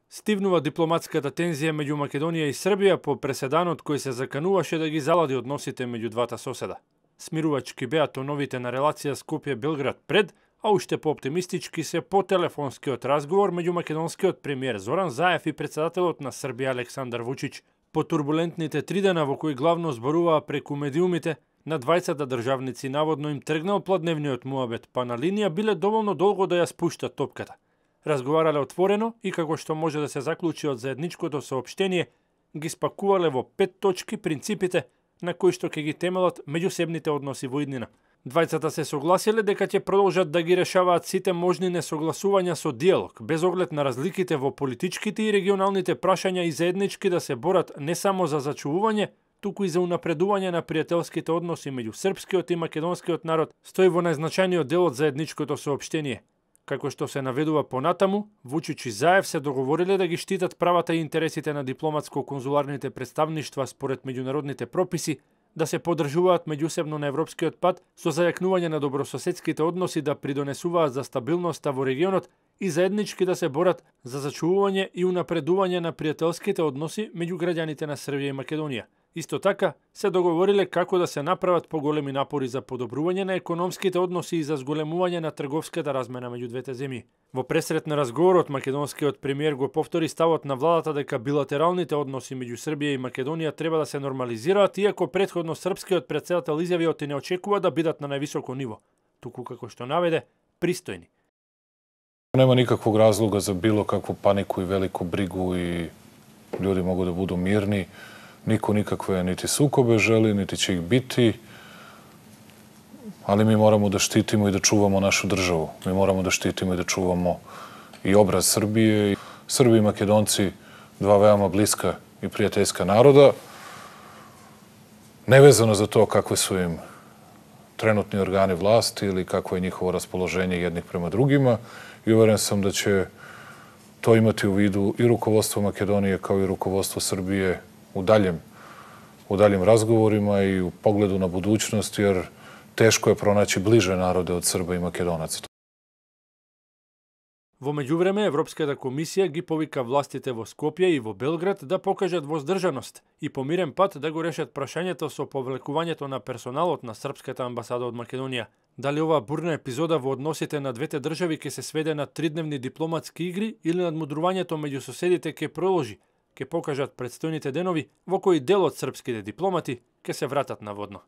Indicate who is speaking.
Speaker 1: Стивнува дипломатската тензија меѓу Македонија и Србија по преседанот кој се закануваше да ги залади односите меѓу двата соседа. Смирувачки беа тоновите на релација Скопје-Белград пред, а уште по-оптимистички се по телефонскиот разговор меѓу македонскиот премиер Зоран Заев и председателот на Србија Александар Вучич. По турбулентните 3 дена во кои главно зборуваа преку медиумите, на двајцата државници наводно им тргнал пладневниот муабет, па на линија биле доволно долго да ја спуштат топката. Разговарале отворено и како што може да се заклучи од заедничкото соопштение, ги спакувале во 5 точки принципите на кои што ќе ги темелат меѓусебните односи во иднина. Двајцата се согласиле дека ќе продолжат да ги решаваат сите можни несогласувања со диалог, без оглед на разликите во политичките и регионалните прашања и заеднички да се борат не само за зачувување, туку и за унапредување на пријателските односи меѓу српскиот и македонскиот народ, стои во најзначајниот дел од заедничкото соопштение. Како што се наведува понатаму, Вучич и Заев се договориле да ги штитат правата и интересите на дипломатско-конзуларните представништва според меѓународните прописи, да се поддржуваат меѓусебно на европскиот пат со зајакнување на добрососедските односи да придонесуваат за стабилноста во регионот и заеднички да се борат за зачувување и унапредување на пријателските односи меѓу граѓаните на Србија и Македонија. Исто така, се договориле како да се направат поголеми напори за подобрување на економските односи и за зголемување на трговската размена меѓу двете земји. Во пресрет на разговорот, македонскиот премиер го повтори ставот на владата дека билатералните односи меѓу Србија и Македонија треба да се нормализираат, иако претходно српскиот претседател изјавио те не очекува да бидат на највисоко ниво, туку како што наведе, пристојни.
Speaker 2: Нема никаквog razloga za bilo kakvu paniku i veliku brigu i ljudi mogu da budu mirni. Niko nikakve niti sukobe želi, niti će ih biti, ali mi moramo da štitimo i da čuvamo našu državu. Mi moramo da štitimo i da čuvamo i obraz Srbije. Srbi i Makedonci, dva veoma bliska i prijateljska naroda, nevezano za to kakve su im trenutni organi vlasti ili kakvo je njihovo raspoloženje jednih prema drugima, i uveren sam da će to imati u vidu i rukovodstvo Makedonije kao i rukovodstvo Srbije u daljim razgovorima i u pogledu na budućnost, jer teško je pronaći bliže narode od Srba i Makedonaca.
Speaker 1: Во меѓувреме, Европската комисија ги повика властите во Скопје и во Белград да покажат воздржаност и по мирен пат да го решат прашањето со повлекувањето на персоналот на српската амбасада од Македонија. Дали оваа бурна епизода во односите на двете држави ќе се сведе на 3-дневни дипломатски игри или надмудрувањето меѓу соседите ќе продолжи, ќе покажат предстојните денови во кои дел од српските дипломати ќе се вратат на водно.